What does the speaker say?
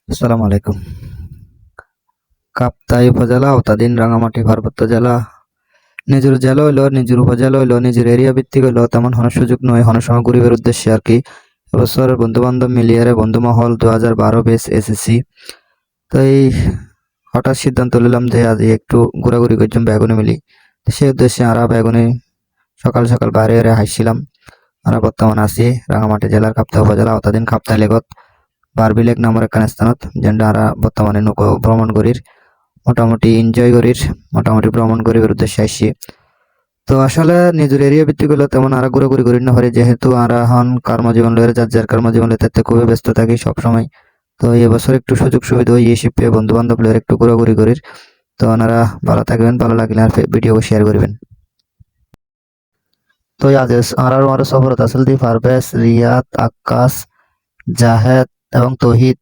আসসালামু আলাইকুম। কাপ্তাই উপজেলা আওতাধীন রাঙামাটি পার্বত্য জেলা। নিজের জেলা হইলো, নিজের উপজেলা হইলো, নিজের এরিয়া ভিত্তিক হইলো, তেমন কোনো সুযোগ নয় কোনো সময় গরিবের উদ্দেশ্যে আর কি। এবছর বন্ধু বান্ধব মিলিয়ে বন্ধু মহল 2012 বেস এসএসসি। তো এই হঠাৎ সিদ্ধান্ত নিলাম যে আজ একটু ঘোরাঘুরি করছিলাম বেগুনে মিলি। তো সেই উদ্দেশ্যে আমরা বেগুনে সকাল সকাল বাইরে হাসছিলাম। আমরা বর্তমানে আছি রাঙামাটি জেলার কাপ্তাই উপজেলা আওতাধীন কাপ্তাই লেগত বারবিলেক নামের একখান স্থানত, যেটা আমরা বর্তমানে নৌকো ভ্রমণ করির, মোটামুটি এনজয় করির, মোটামুটি ভ্রমণ করিবার উদ্দেশ্যে আসছি। তো আসলে নিজের এরিয়া ভিত্তিক হলে তেমন আর ঘোরাঘুরি করি না পারি, যেহেতু আর এখন কর্মজীবন লয়ে যার যার কর্মজীবন লইতে খুবই ব্যস্ত থাকি সবসময়। তো এবছর একটু সুযোগ সুবিধা হয়ে এসে পেয়ে বন্ধু বান্ধব লয়ে একটু ঘোরাঘুরি করির। তো ওনারা ভালো থাকবেন, ভালো লাগলে আর ভিডিও শেয়ার করবেন। তো আজ আর আমার সফরত আসল দি পারভেজ, রিয়াদ, আক্কাস, জাহেদ এবং তৌহিদ।